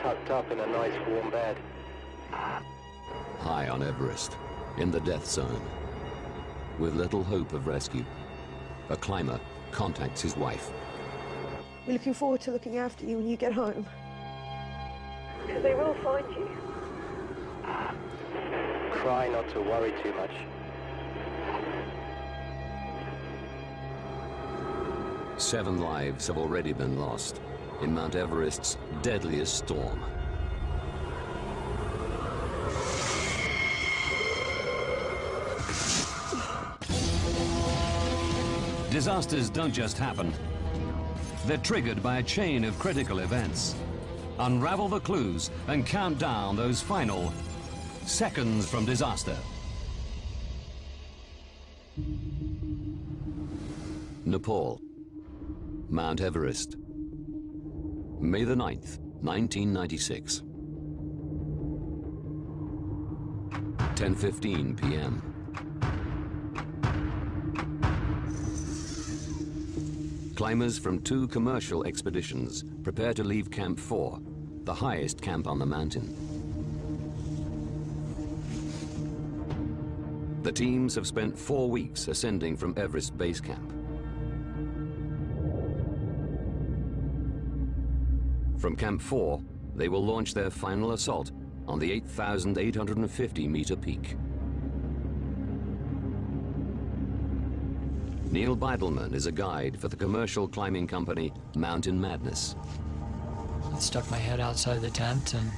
tucked up in a nice warm bed. High on Everest, in the death zone, with little hope of rescue, a climber contacts his wife. We're looking forward to looking after you when you get home. Because they will find you. Try not to worry too much. Seven lives have already been lost in Mount Everest's deadliest storm. Disasters don't just happen. They're triggered by a chain of critical events. Unravel the clues and count down those final seconds from disaster. Nepal, Mount Everest, May the 9th, 1996. 10:15 p.m. Climbers from 2 commercial expeditions prepare to leave Camp 4, the highest camp on the mountain. The teams have spent 4 weeks ascending from Everest Base Camp. From Camp 4, they will launch their final assault on the 8,850-meter peak. Neil Beidelman is a guide for the commercial climbing company Mountain Madness. I stuck my head outside the tent, and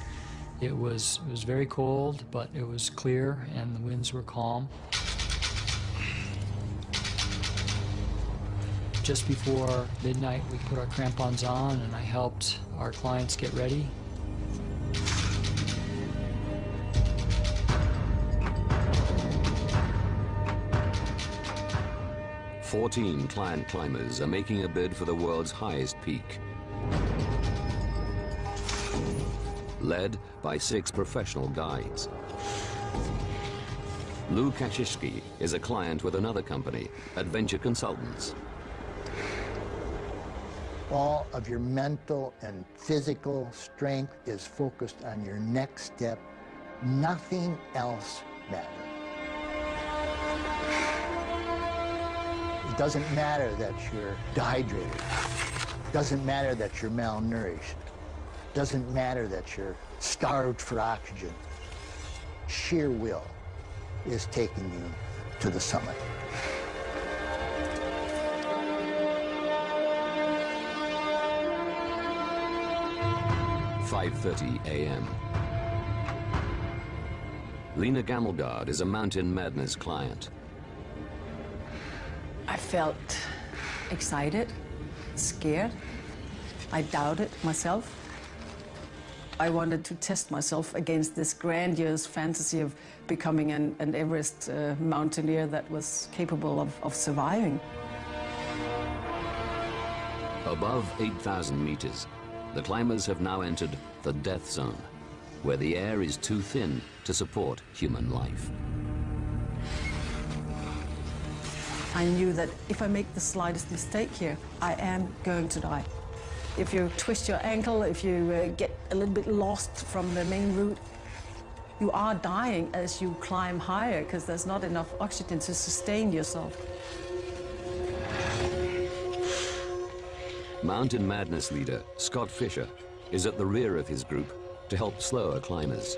it was very cold, but it was clear and the winds were calm. Just before midnight, we put our crampons on and I helped our clients get ready. "14 client climbers are making a bid for the world's highest peak. Led by 6 professional guides. Lou Kachishki is a client with another company, Adventure Consultants. All of your mental and physical strength is focused on your next step. Nothing else matters. It doesn't matter that you're dehydrated. It doesn't matter that you're malnourished. It doesn't matter that you're starved for oxygen. Sheer will is taking you to the summit. "5:30 a.m. Lena Gamelgard is a Mountain Madness client. I felt excited, scared. I doubted myself. I wanted to test myself against this grandiose fantasy of becoming an Everest mountaineer that was capable of surviving. Above 8,000 meters, the climbers have now entered the death zone, where the air is too thin to support human life. I knew that if I make the slightest mistake here, I am going to die. If you twist your ankle, if you get a little bit lost from the main route, you are dying as you climb higher because there's not enough oxygen to sustain yourself. Mountain Madness leader Scott Fisher is at the rear of his group to help slower climbers.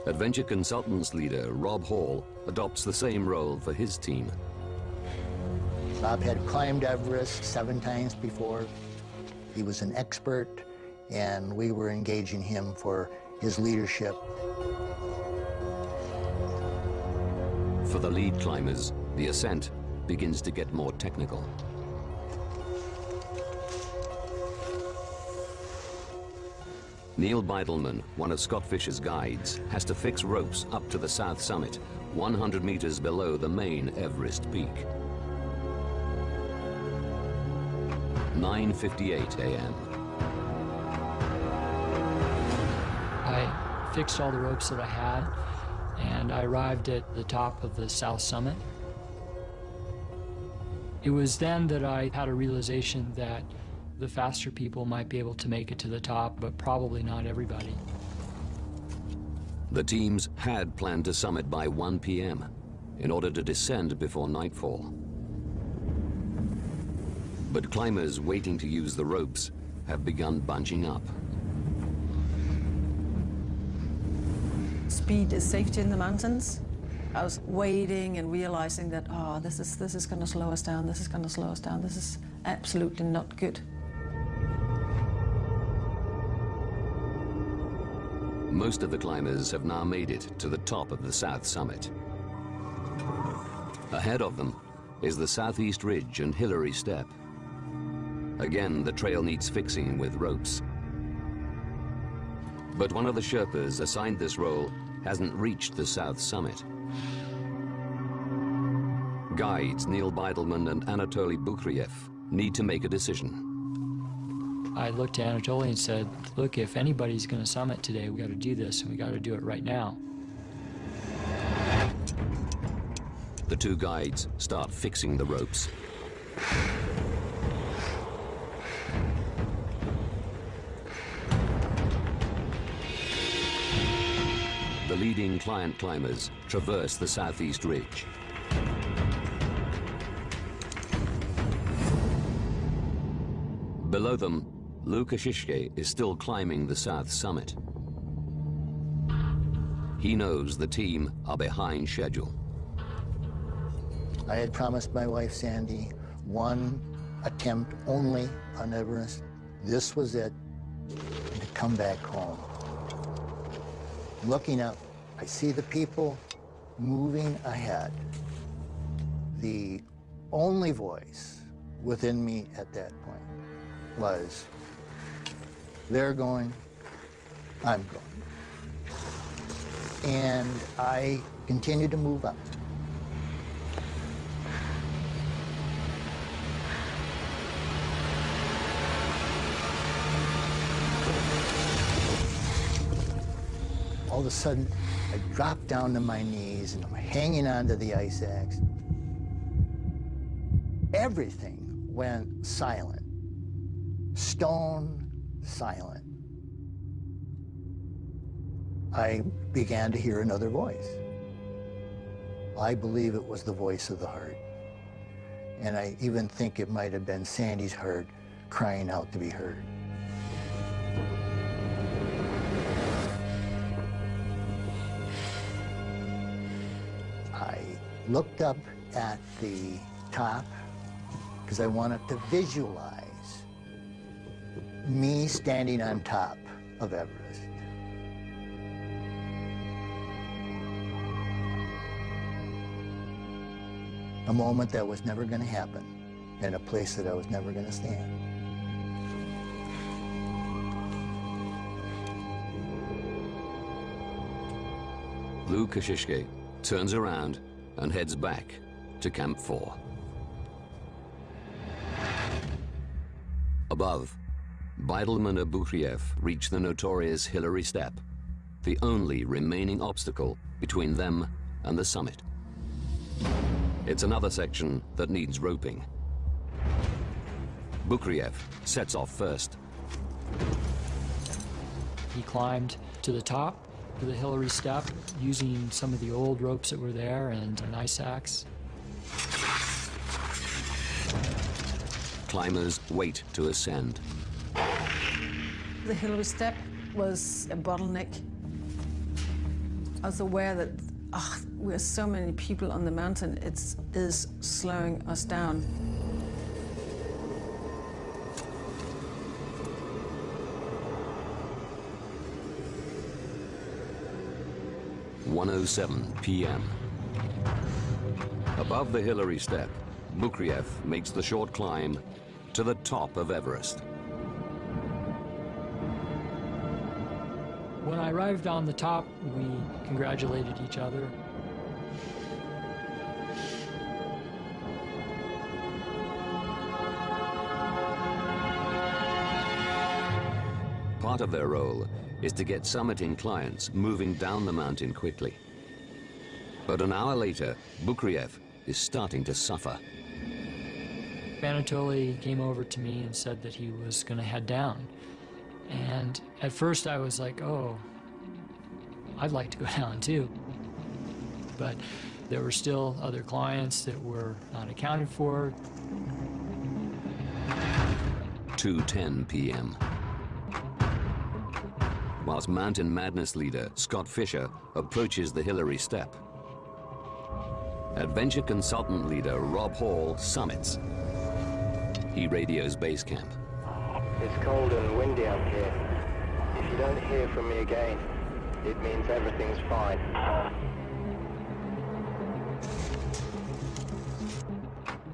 Adventure Consultants leader Rob Hall adopts the same role for his team. Rob had climbed Everest 7 times before. He was an expert, and we were engaging him for his leadership. For the lead climbers, the ascent begins to get more technical. Neil Beidelman, one of Scott Fisher's guides, has to fix ropes up to the south summit, 100 meters below the main Everest peak. 9:58 a.m. I fixed all the ropes that I had, and I arrived at the top of the south summit. It was then that I had a realization that the faster people might be able to make it to the top, but probably not everybody. The teams had planned to summit by 1 p.m. in order to descend before nightfall. But climbers waiting to use the ropes have begun bunching up. Speed is safety in the mountains. I was waiting and realizing that, oh, this is going to slow us down, this is going to slow us down, this is absolutely not good. Most of the climbers have now made it to the top of the south summit. Ahead of them is the Southeast Ridge and Hillary Step. Again, the trail needs fixing with ropes. But one of the Sherpas assigned this role hasn't reached the south summit. Guides Neil Beidelman and Anatoly Bukhriev need to make a decision. I looked at Anatoly and said, look, if anybody's going to summit today, we got to do this, and we got to do it right now. The two guides start fixing the ropes. The leading client climbers traverse the Southeast Ridge. Below them, Lukashishke is still climbing the south summit. He knows the team are behind schedule. I had promised my wife, Sandy, one attempt only on Everest. This was it, and to come back home. Looking up, I see the people moving ahead. The only voice within me at that point was, they're going, I'm going. And I continued to move up. All of a sudden, I dropped down to my knees and I'm hanging onto the ice axe. Everything went silent. Stone silent. I began to hear another voice. I believe it was the voice of the heart. And I even think it might have been Sandy's heart crying out to be heard. I looked up at the top because I wanted to visualize me standing on top of Everest. A moment that was never going to happen in a place that I was never going to stand. Lukashishke turns around and heads back to Camp 4. Above, Beidelman and Bukhriev reach the notorious Hillary Step, the only remaining obstacle between them and the summit. It's another section that needs roping. Bukhriev sets off first. He climbed to the top of the Hillary Step using some of the old ropes that were there and an ice axe. Climbers wait to ascend. The Hillary Step was a bottleneck. I was aware that we're so many people on the mountain, it is slowing us down. (1:07 p.m.) Above the Hillary Step, Bukhriev makes the short climb to the top of Everest. When I arrived on the top, we congratulated each other. Part of their role is to get summiting clients moving down the mountain quickly. But an hour later, Bukhriev is starting to suffer. Banatoli came over to me and said that he was going to head down. And at first I was like, oh, I'd like to go down too. But there were still other clients that were not accounted for. 2:10 p.m. Whilst Mountain Madness leader Scott Fisher approaches the Hillary Step, adventure consultant leader Rob Hall summits. He radios base camp. It's cold and windy up here. If you don't hear from me again, it means everything's fine.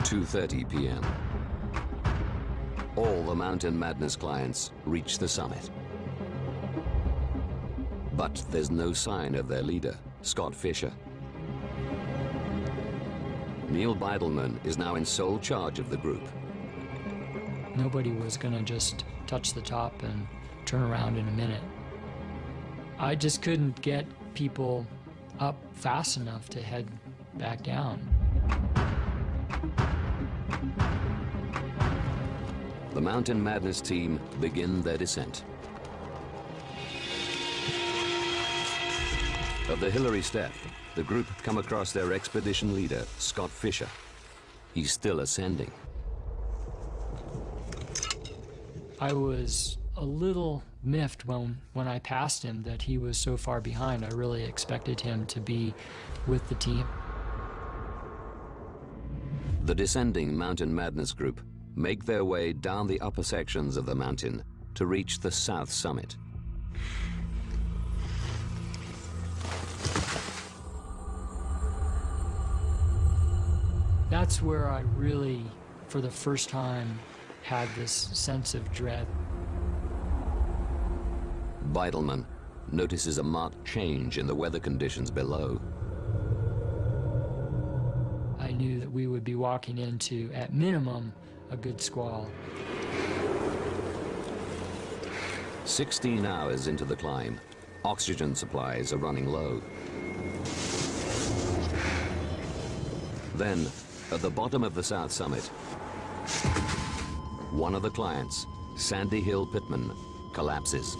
2:30 p.m. All the Mountain Madness clients reach the summit. But there's no sign of their leader, Scott Fisher. Neil Beidelman is now in sole charge of the group. Nobody was going to just touch the top and turn around in a minute. I just couldn't get people up fast enough to head back down. The Mountain Madness team begin their descent. At the Hillary Step, the group come across their expedition leader, Scott Fisher. He's still ascending. I was a little miffed when I passed him that he was so far behind. I really expected him to be with the team. The descending Mountain Madness group make their way down the upper sections of the mountain to reach the south summit. That's where I really, for the first time, had this sense of dread. Beidelman notices a marked change in the weather conditions below. I knew that we would be walking into, at minimum, a good squall. 16 hours into the climb, oxygen supplies are running low. Then, at the bottom of the south summit, one of the clients, Sandy Hill Pittman, collapses.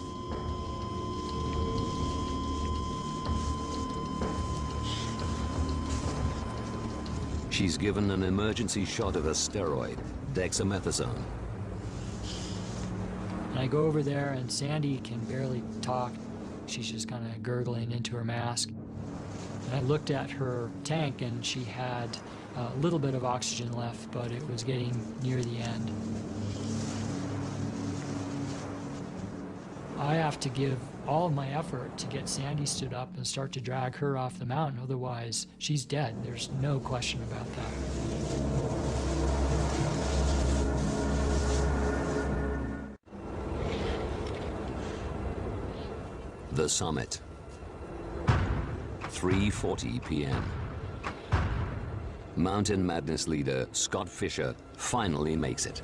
She's given an emergency shot of a steroid, dexamethasone. And I go over there and Sandy can barely talk. She's just kind of gurgling into her mask. And I looked at her tank and she had a little bit of oxygen left, but it was getting near the end. I have to give all of my effort to get Sandy stood up and start to drag her off the mountain, otherwise she's dead. There's no question about that. The summit. 3:40 p.m. Mountain Madness leader Scott Fisher finally makes it.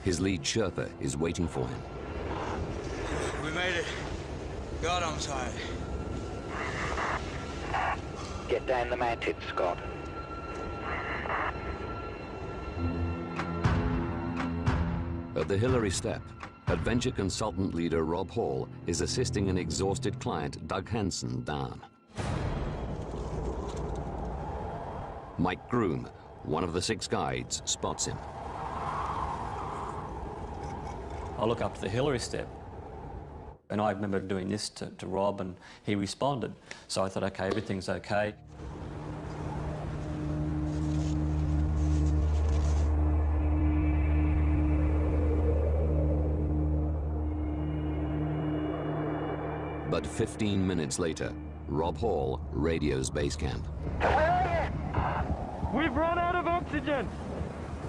His lead Sherpa is waiting for him. We made it. God, I'm tired. Get down the mountain, Scott. At the Hillary Step, adventure consultant leader Rob Hall is assisting an exhausted client, Doug Hansen, down. Mike Groom, one of the 6 guides, spots him. I look up to the Hillary Step, and I remember doing this to Rob, and he responded. So I thought, okay, everything's okay. But 15 minutes later, Rob Hall radios base camp. We've run out of oxygen.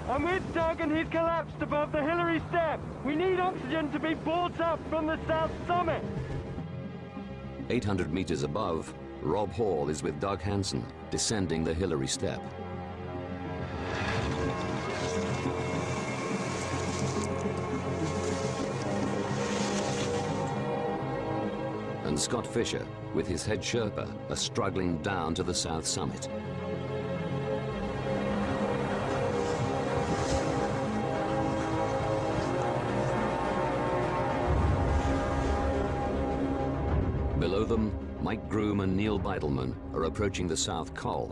I'm with Doug and he's collapsed above the Hillary Step. We need oxygen to be brought up from the south summit. 800 meters above, Rob Hall is with Doug Hansen, descending the Hillary Step. And Scott Fisher, with his head Sherpa, are struggling down to the south summit. Below them, Mike Groom and Neil Beidelman are approaching the South Col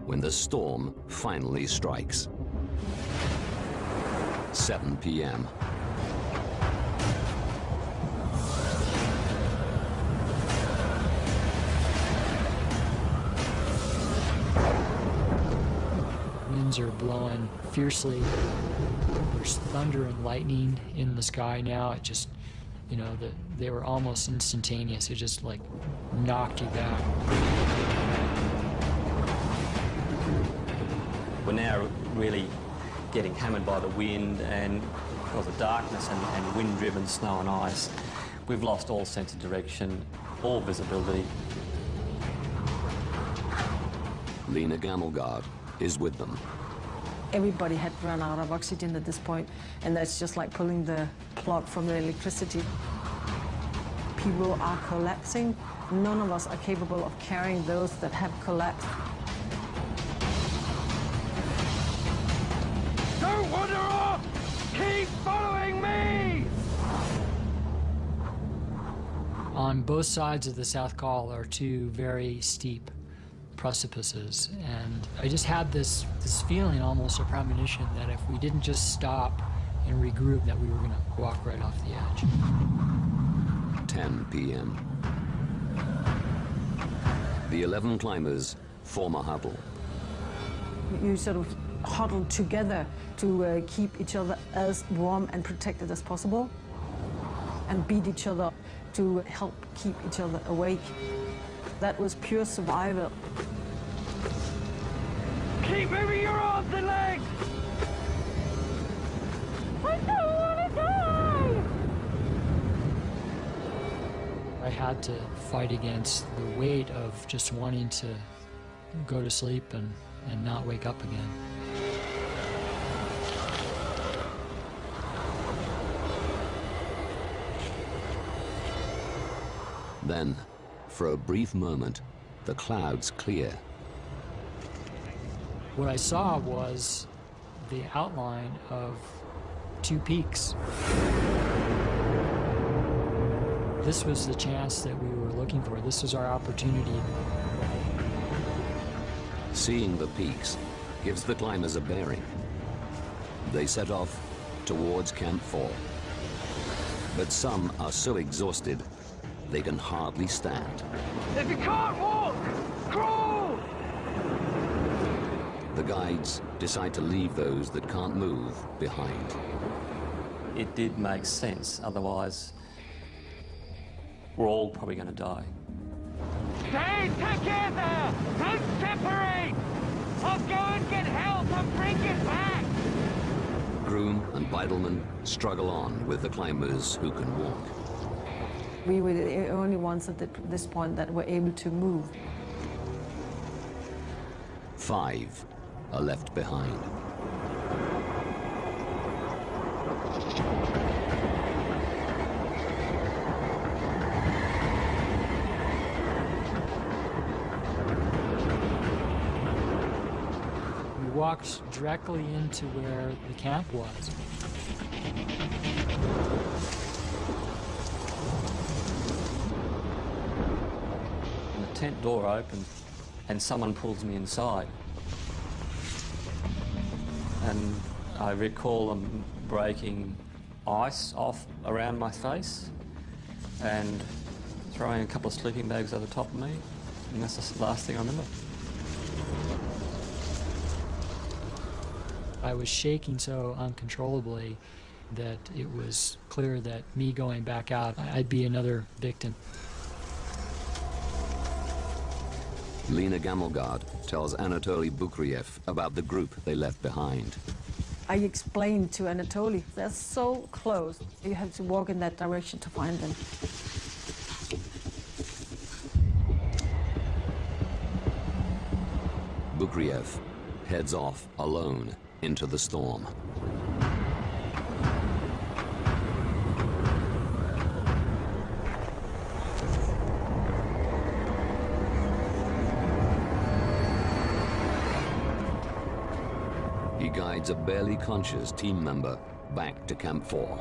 when the storm finally strikes. 7 p.m. Winds are blowing fiercely. There's thunder and lightning in the sky now. It just, you know, they were almost instantaneous. It just like knocked you back. We're now really getting hammered by the wind and because of darkness and wind-driven snow and ice. We've lost all sense of direction, all visibility. Lena Gamelgard is with them. Everybody had run out of oxygen at this point, and that's just like pulling the plug from the electricity. People are collapsing. None of us are capable of carrying those that have collapsed. Don't wander off! Keep following me! On both sides of the South Col are two very steep precipices, and I just had this feeling, almost a premonition, that if we didn't just stop and regroup, that we were going to walk right off the edge. 10 p.m. The 11 climbers form a huddle. You sort of huddle together to keep each other as warm and protected as possible, and beat each other to help keep each other awake. That was pure survival. Keep moving your arms and legs! I don't want to die! I had to fight against the weight of just wanting to go to sleep and not wake up again. Then, for a brief moment, the clouds clear. What I saw was the outline of two peaks. This was the chance that we were looking for. This was our opportunity. Seeing the peaks gives the climbers a bearing. They set off towards Camp 4. But some are so exhausted, they can hardly stand. If you can't walk, crawl! The guides decide to leave those that can't move behind. It did make sense, otherwise we're all probably going to die. Stay together! Don't separate! I'll go and get help and bring it back! Groom and Beidelman struggle on with the climbers who can walk. We were the only ones at this point that were able to move. 5 are left behind. We walked directly into where the camp was. And the tent door opened and someone pulls me inside. And I recall them breaking ice off around my face and throwing a couple of sleeping bags over the top of me. And that's the last thing I remember. I was shaking so uncontrollably that it was clear that me going back out, I'd be another victim. Lena Gamelgard tells Anatoly Bukriev about the group they left behind. I explained to Anatoly, they're so close. You have to walk in that direction to find them. Bukriev heads off alone into the storm. He guides a barely conscious team member back to Camp 4.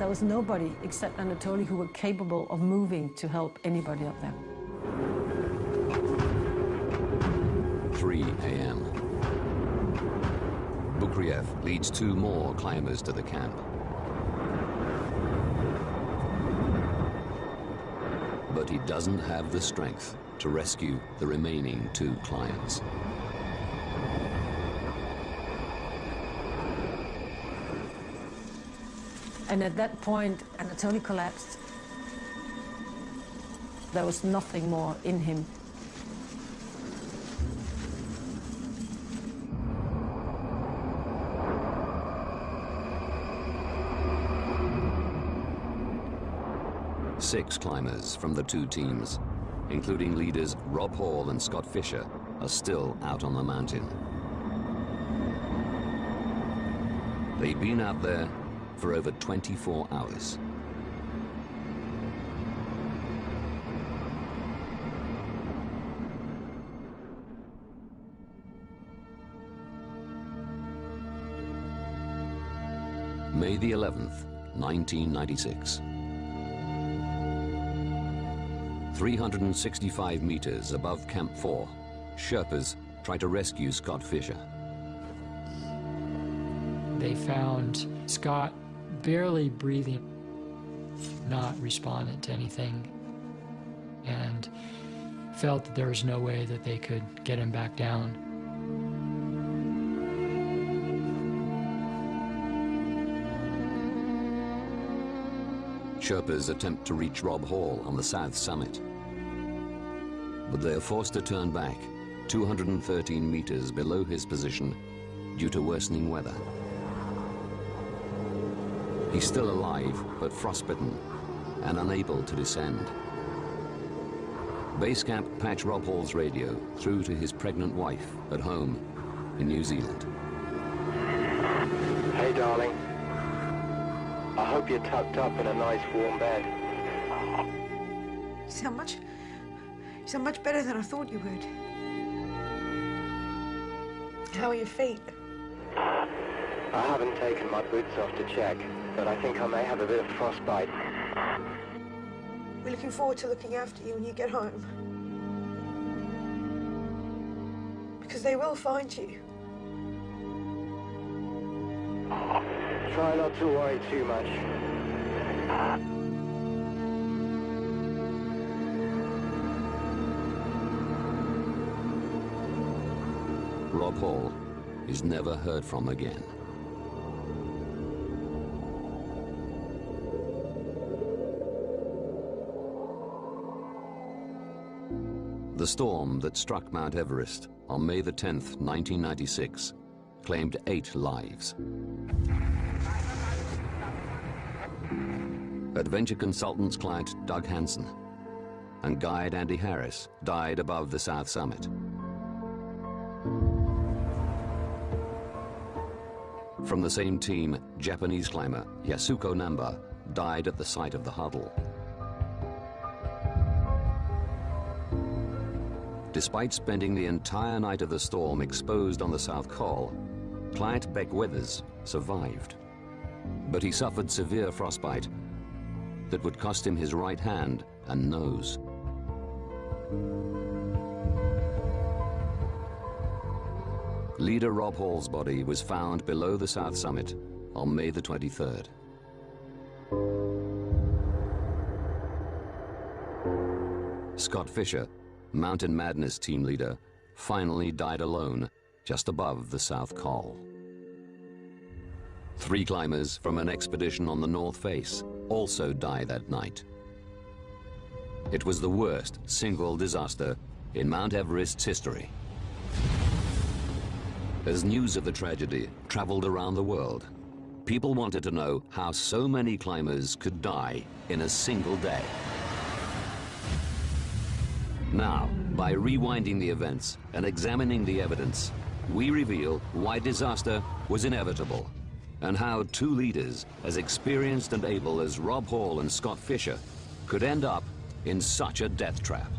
There was nobody except Anatoly who were capable of moving to help anybody up there. 3 a.m. Bukriev leads 2 more climbers to the camp. But he doesn't have the strength to rescue the remaining 2 clients. And at that point, Anatoly collapsed. There was nothing more in him. Six climbers from the 2 teams, including leaders Rob Hall and Scott Fisher, are still out on the mountain. They've been out there for over 24 hours. May the 11th, 1996. 365 meters above Camp 4, Sherpas try to rescue Scott Fisher. They found Scott barely breathing, not responding to anything, and felt that there was no way that they could get him back down. Sherpas attempt to reach Rob Hall on the south summit, but they are forced to turn back 213 meters below his position due to worsening weather. He's still alive, but frostbitten and unable to descend. Base camp patch Rob Hall's radio through to his pregnant wife at home in New Zealand. Hey, darling. I hope you're tucked up in a nice warm bed. You sound much better than I thought you would. How are your feet? I haven't taken my boots off to check, but I think I may have a bit of frostbite. We're looking forward to looking after you when you get home. Because they will find you. Try not to worry too much. Rob Hall is never heard from again. The storm that struck Mount Everest on May the 10th, 1996, claimed 8 lives. Adventure Consultants client Doug Hansen and guide Andy Harris died above the south summit. From the same team, Japanese climber Yasuko Namba died at the site of the huddle. Despite spending the entire night of the storm exposed on the South Col, client Beck Weathers survived. But he suffered severe frostbite that would cost him his right hand and nose. Leader Rob Hall's body was found below the south summit on May the 23rd. Scott Fisher, Mountain Madness team leader, finally died alone just above the South Col. 3 climbers from an expedition on the North Face also died that night. It was the worst single disaster in Mount Everest's history. As news of the tragedy traveled around the world, people wanted to know how so many climbers could die in a single day. Now, by rewinding the events and examining the evidence, we reveal why disaster was inevitable and how 2 leaders as experienced and able as Rob Hall and Scott Fisher could end up in such a death trap.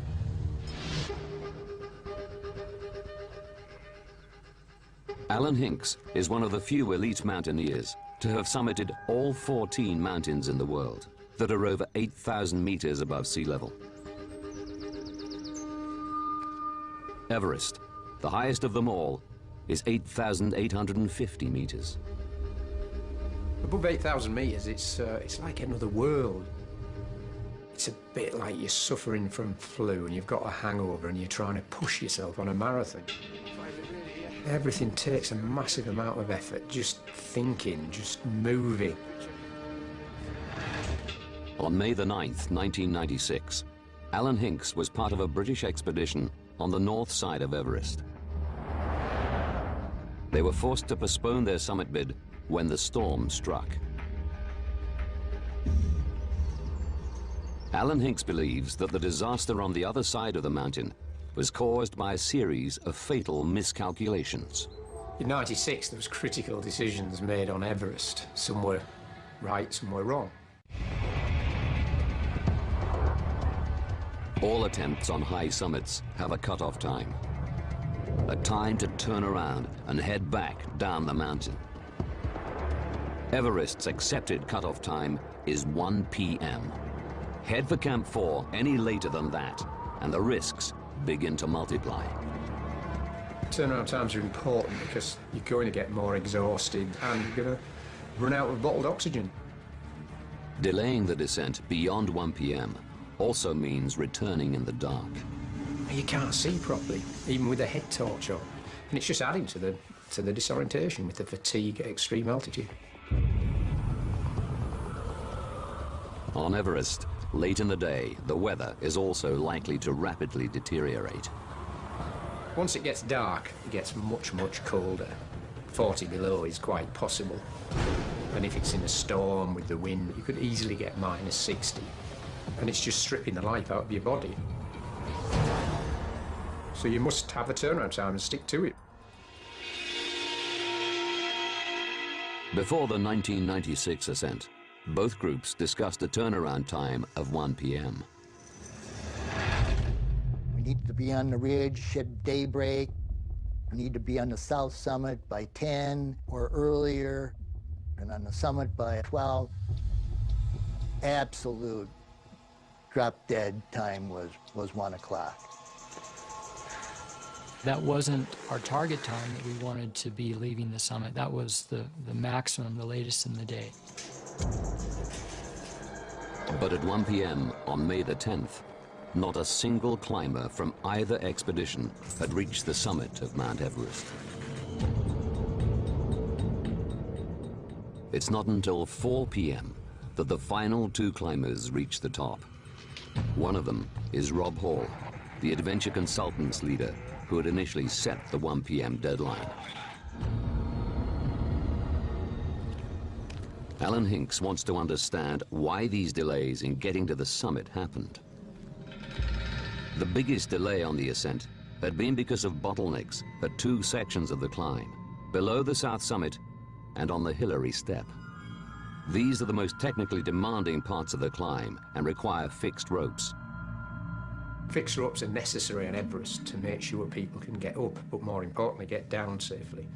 Alan Hinks is one of the few elite mountaineers to have summited all 14 mountains in the world that are over 8,000 meters above sea level. Everest, the highest of them all, is 8,850 meters. Above 8,000 meters, it's like another world. It's a bit like you're suffering from flu and you've got a hangover and you're trying to push yourself on a marathon. Everything takes a massive amount of effort, just thinking, just moving. On May the 9th, 1996, Alan Hinks was part of a British expedition on the north side of Everest. They were forced to postpone their summit bid when the storm struck. Alan Hinks believes that the disaster on the other side of the mountain was caused by a series of fatal miscalculations. In '96, there was critical decisions made on Everest. Some were right, some were wrong. All attempts on high summits have a cutoff time. A time to turn around and head back down the mountain. Everest's accepted cutoff time is 1 p.m. Head for Camp 4 any later than that, and the risks begin to multiply. Turnaround times are important because you're going to get more exhausted and you're going to run out of bottled oxygen. Delaying the descent beyond 1 p.m. also means returning in the dark. You can't see properly, even with a head torch on. And it's just adding to the disorientation with the fatigue at extreme altitude. On Everest, late in the day, the weather is also likely to rapidly deteriorate. Once it gets dark, it gets much, much colder. 40 below is quite possible. And if it's in a storm with the wind, you could easily get minus 60. And it's just stripping the life out of your body. So you must have a turnaround time and stick to it. Before the 1996 ascent, both groups discussed a turnaround time of 1 p.m. We need to be on the ridge at daybreak. We need to be on the south summit by 10 or earlier, and on the summit by 12. Absolute drop-dead time was 1 o'clock. That wasn't our target time that we wanted to be leaving the summit. That was the maximum, the latest in the day. But at 1 p.m. on May the 10th, not a single climber from either expedition had reached the summit of Mount Everest. It's not until 4 p.m. that the final 2 climbers reach the top. One of them is Rob Hall, the adventure consultants leader who had initially set the 1 p.m. deadline. Alan Hinks wants to understand why these delays in getting to the summit happened. The biggest delay on the ascent had been because of bottlenecks at 2 sections of the climb, below the south summit and on the Hillary Step. These are the most technically demanding parts of the climb and require fixed ropes. Fixed ropes are necessary on Everest to make sure people can get up, but more importantly, get down safely.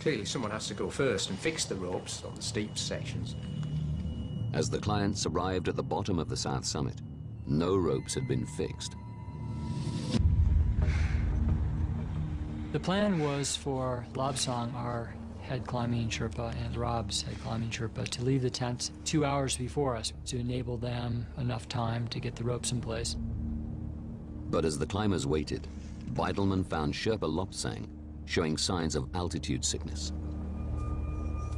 Clearly, someone has to go first and fix the ropes on the steep sections. As the clients arrived at the bottom of the south summit, no ropes had been fixed. The plan was for Lobsang, our head climbing Sherpa, and Rob's head climbing Sherpa to leave the tent 2 hours before us to enable them enough time to get the ropes in place. But as the climbers waited, Beidelman found Sherpa Lobsang showing signs of altitude sickness.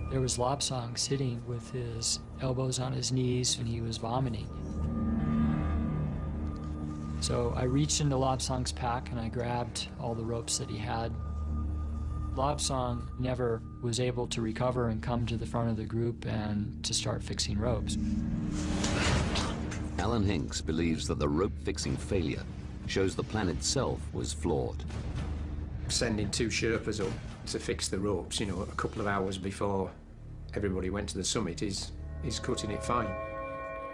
There was Lobsang sitting with his elbows on his knees and he was vomiting. So I reached into Lobsang's pack and I grabbed all the ropes that he had. Lobsang never was able to recover and come to the front of the group and to start fixing ropes. Alan Hinks believes that the rope-fixing failure shows the plan itself was flawed. Sending 2 Sherpas up to fix the ropes, you know, a couple of hours before everybody went to the summit is cutting it fine.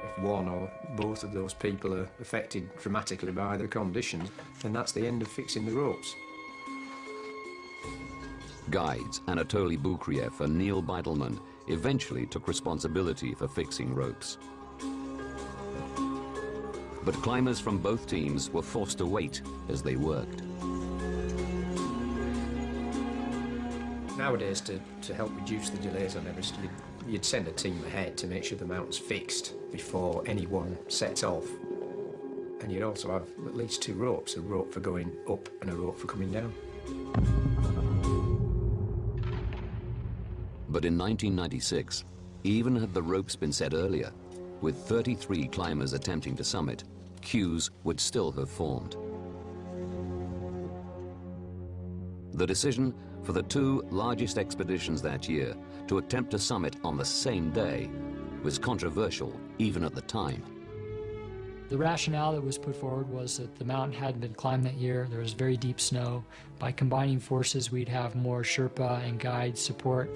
If one or both of those people are affected dramatically by the conditions, then that's the end of fixing the ropes. Guides Anatoly Bukriev and Neil Beidelman eventually took responsibility for fixing ropes. But climbers from both teams were forced to wait as they worked. Nowadays, to help reduce the delays on Everest, you'd send a team ahead to make sure the mountain's fixed before anyone sets off. And you'd also have at least 2 ropes, a rope for going up and a rope for coming down. But in 1996, even had the ropes been set earlier, with 33 climbers attempting to summit, queues would still have formed. The decision for the 2 largest expeditions that year to attempt to summit on the same day was controversial even at the time. The rationale that was put forward was that the mountain hadn't been climbed that year. There was very deep snow. By combining forces, we'd have more Sherpa and guide support.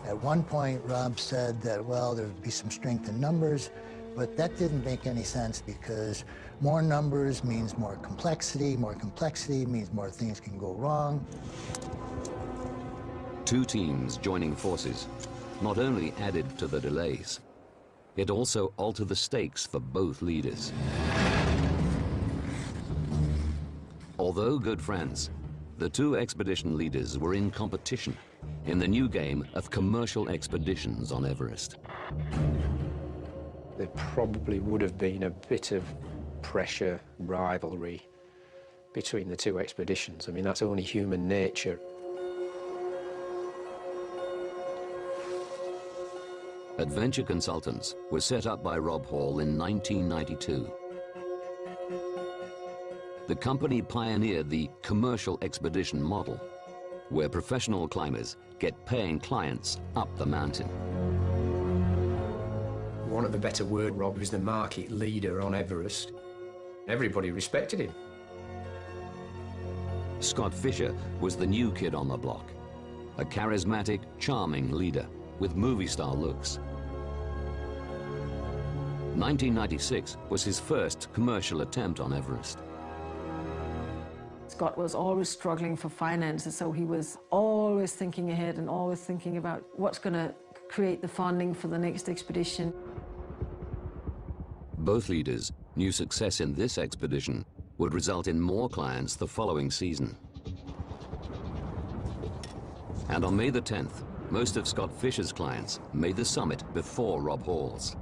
At one point, Rob said that, well, there would be some strength in numbers, but that didn't make any sense because more numbers means more complexity means more things can go wrong. 2 teams joining forces not only added to the delays, it also altered the stakes for both leaders. Although good friends, the 2 expedition leaders were in competition in the new game of commercial expeditions on Everest. There probably would have been a bit of pressure, rivalry between the 2 expeditions. I mean, that's only human nature. Adventure Consultants was set up by Rob Hall in 1992. The company pioneered the commercial expedition model, where professional climbers get paying clients up the mountain. Want of a better word, Rob was the market leader on Everest. Everybody respected him. Scott Fisher was the new kid on the block, a charismatic, charming leader with movie star looks. 1996 was his first commercial attempt on Everest. Scott was always struggling for finances, so he was always thinking ahead and always thinking about what's going to create the funding for the next expedition. Both leaders knew success in this expedition would result in more clients the following season. And on May the 10th, most of Scott Fisher's clients made the summit before Rob Hall's.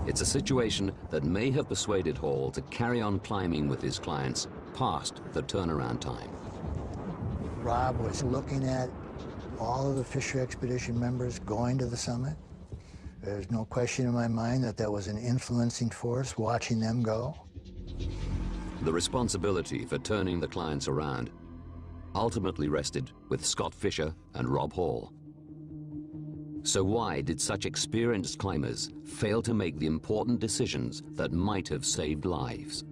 It's a situation that may have persuaded Hall to carry on climbing with his clients past the turnaround time. Rob was looking at all of the Fisher expedition members going to the summit. There's no question in my mind that that was an influencing force, watching them go. The responsibility for turning the clients around ultimately rested with Scott Fisher and Rob Hall. So why did such experienced climbers fail to make the important decisions that might have saved lives?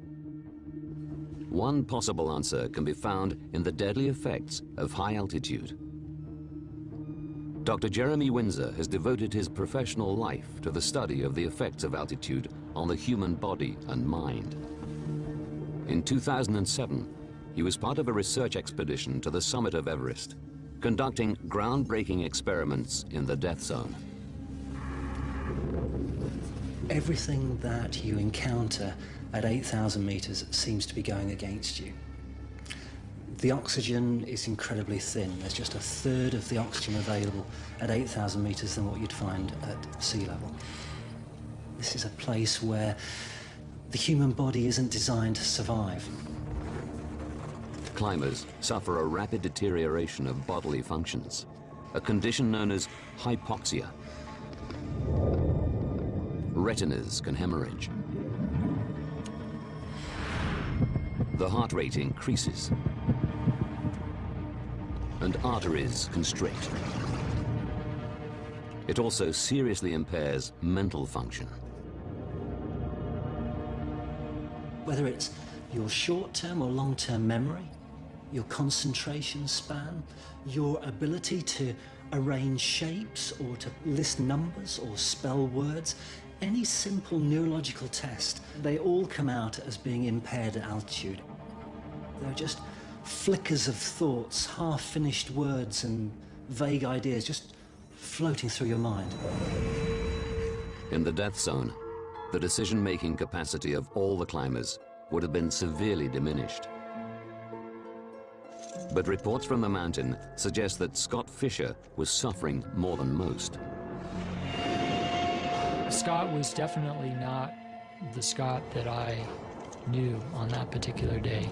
One possible answer can be found in the deadly effects of high altitude. Dr. Jeremy Windsor has devoted his professional life to the study of the effects of altitude on the human body and mind. In 2007, he was part of a research expedition to the summit of Everest, conducting groundbreaking experiments in the death zone. Everything that you encounter at 8,000 meters seems to be going against you. The oxygen is incredibly thin. There's just a third of the oxygen available at 8,000 meters than what you'd find at sea level. This is a place where the human body isn't designed to survive. Climbers suffer a rapid deterioration of bodily functions, a condition known as hypoxia. Retinas can hemorrhage. The heart rate increases, and arteries constrict. It also seriously impairs mental function. Whether it's your short-term or long-term memory, your concentration span, your ability to arrange shapes or to list numbers or spell words, any simple neurological test, they all come out as being impaired at altitude. They're just flickers of thoughts, half-finished words and vague ideas just floating through your mind. In the death zone, the decision-making capacity of all the climbers would have been severely diminished. But reports from the mountain suggest that Scott Fisher was suffering more than most. Scott was definitely not the Scott that I knew on that particular day.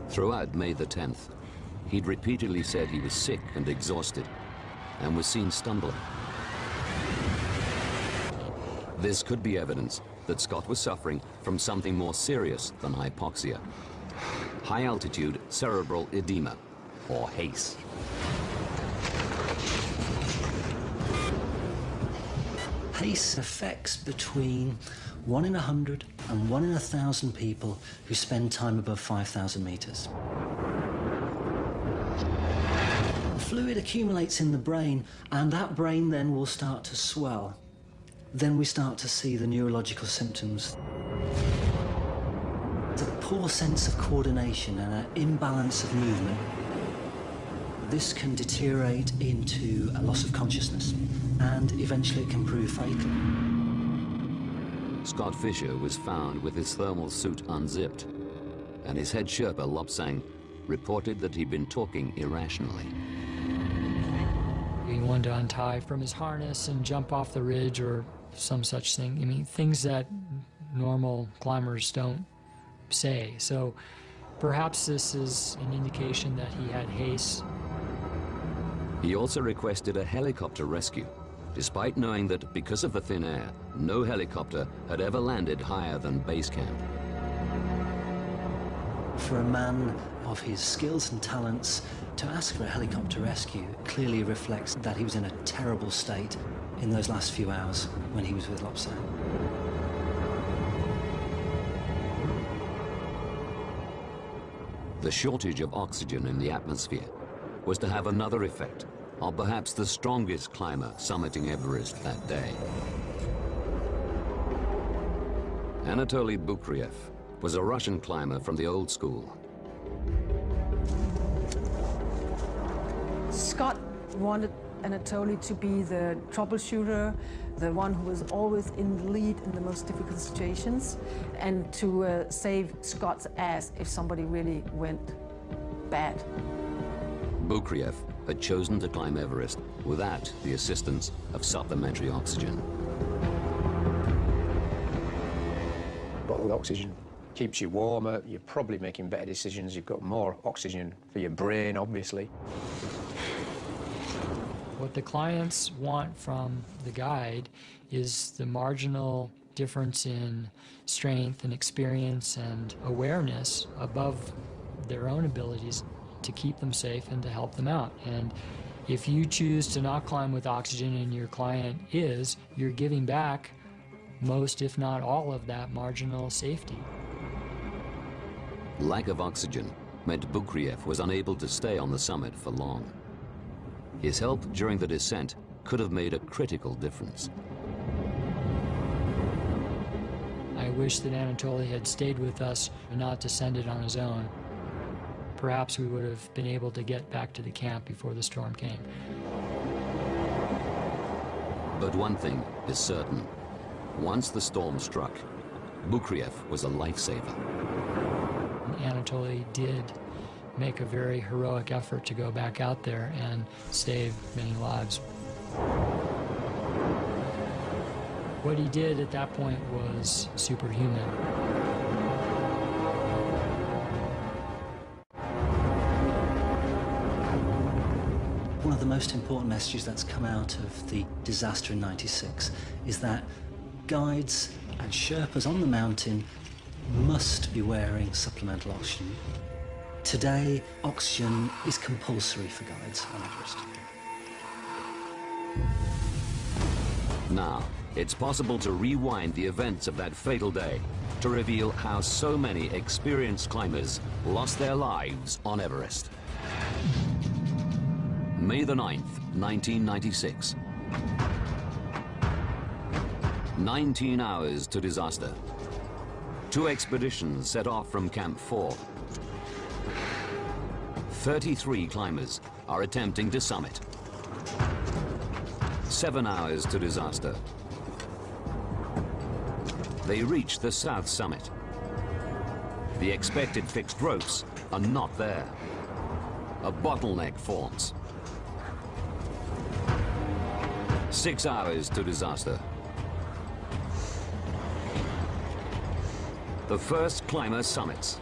Throughout May the 10th, he'd repeatedly said he was sick and exhausted and was seen stumbling. This could be evidence that Scott was suffering from something more serious than hypoxia: high-altitude cerebral edema, or HACE. HACE affects between 1 in 100 and 1 in 1,000 people who spend time above 5,000 meters. Fluid accumulates in the brain, and that brain then will start to swell. Then we start to see the neurological symptoms. It's a poor sense of coordination and an imbalance of movement. This can deteriorate into a loss of consciousness, and eventually it can prove fatal. Scott Fisher was found with his thermal suit unzipped, and his head Sherpa, Lobsang, reported that he'd been talking irrationally. He wanted to untie from his harness and jump off the ridge or some such thing. I mean, things that normal climbers don't say. So perhaps this is an indication that he had HACE. He also requested a helicopter rescue, despite knowing that because of the thin air, no helicopter had ever landed higher than base camp. For a man of his skills and talents, to ask for a helicopter rescue clearly reflects that he was in a terrible state in those last few hours when he was with Lobsang. The shortage of oxygen in the atmosphere was to have another effect on perhaps the strongest climber summiting Everest that day. Anatoly Bukriev was a Russian climber from the old school. Scott wanted Anatoly to be the troubleshooter, the one who was always in the lead in the most difficult situations, and to save Scott's ass if somebody really went bad. Bukriev had chosen to climb Everest without the assistance of supplementary oxygen. Bottled oxygen keeps you warmer, you're probably making better decisions, you've got more oxygen for your brain, obviously. What the clients want from the guide is the marginal difference in strength and experience and awareness above their own abilities to keep them safe and to help them out. And if you choose to not climb with oxygen and your client is, you're giving back most, if not all, of that marginal safety. Lack of oxygen meant Bukriev was unable to stay on the summit for long. His help during the descent could have made a critical difference. I wish that Anatoly had stayed with us and not descended on his own. Perhaps we would have been able to get back to the camp before the storm came. But one thing is certain. Once the storm struck, Bukriev was a lifesaver. Anatoly did make a very heroic effort to go back out there and save many lives. What he did at that point was superhuman. One of the most important messages that's come out of the disaster in '96 is that guides and Sherpas on the mountain must be wearing supplemental oxygen. Today, oxygen is compulsory for guides on Everest. Now, it's possible to rewind the events of that fatal day to reveal how so many experienced climbers lost their lives on Everest. May the 9th, 1996. 19 hours to disaster. 2 expeditions set off from Camp 4. 33 climbers are attempting to summit. 7 hours to disaster. They reach the south summit. The expected fixed ropes are not there. A bottleneck forms. 6 hours to disaster. The first climber summits.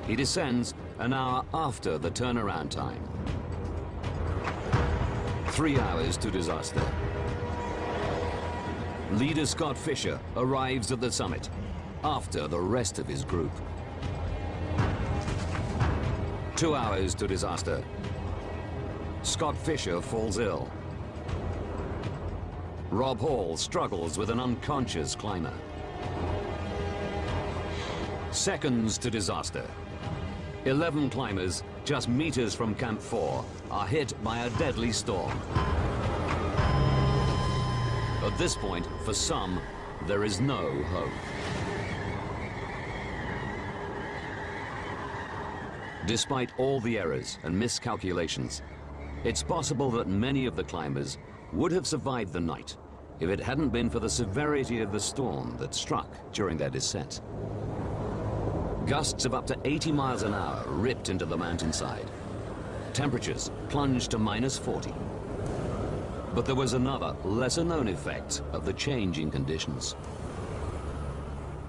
He descends an hour after the turnaround time. 3 hours to disaster. Leader Scott Fisher arrives at the summit after the rest of his group. 2 hours to disaster. Scott Fisher falls ill. Rob Hall struggles with an unconscious climber. Seconds to disaster. 11 climbers, just meters from Camp 4, are hit by a deadly storm. At this point, for some, there is no hope. Despite all the errors and miscalculations, it's possible that many of the climbers would have survived the night if it hadn't been for the severity of the storm that struck during their descent. Gusts of up to 80 miles an hour ripped into the mountainside. Temperatures plunged to -40. But there was another, lesser-known effect of the changing conditions.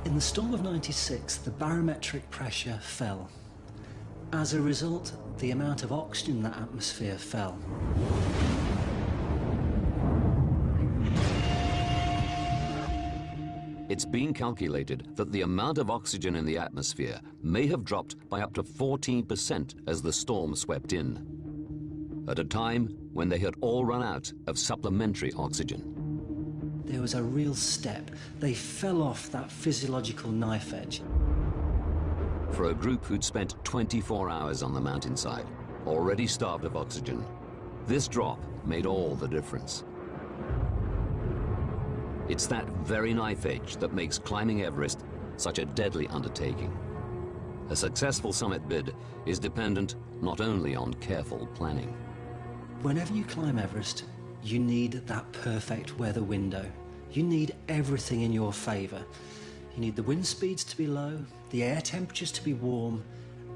In the storm of '96, the barometric pressure fell. As a result, the amount of oxygen in the atmosphere fell. It's been calculated that the amount of oxygen in the atmosphere may have dropped by up to 14% as the storm swept in, at a time when they had all run out of supplementary oxygen. There was a real step. They fell off that physiological knife edge. For a group who'd spent 24 hours on the mountainside, already starved of oxygen, this drop made all the difference. It's that very knife edge that makes climbing Everest such a deadly undertaking. A successful summit bid is dependent not only on careful planning. Whenever you climb Everest, you need that perfect weather window. You need everything in your favor. You need the wind speeds to be low, the air temperatures to be warm,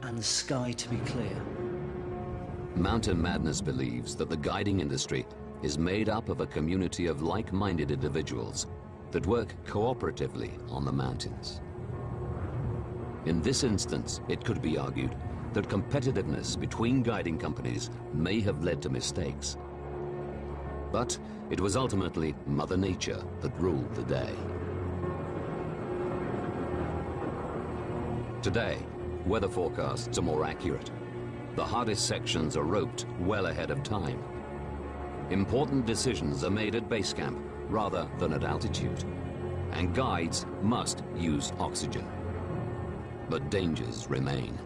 and the sky to be clear. Mountain Madness believes that the guiding industry is made up of a community of like-minded individuals that work cooperatively on the mountains. In this instance, it could be argued that competitiveness between guiding companies may have led to mistakes. But it was ultimately Mother Nature that ruled the day. Today, weather forecasts are more accurate. The hardest sections are roped well ahead of time. Important decisions are made at base camp rather than at altitude. And guides must use oxygen. But dangers remain.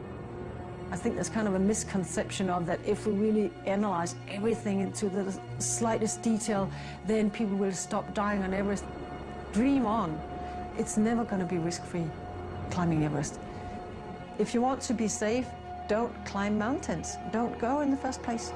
I think there's kind of a misconception of that if we really analyze everything into the slightest detail, then people will stop dying on Everest. Dream on. It's never going to be risk-free, climbing Everest. If you want to be safe, don't climb mountains. Don't go in the first place.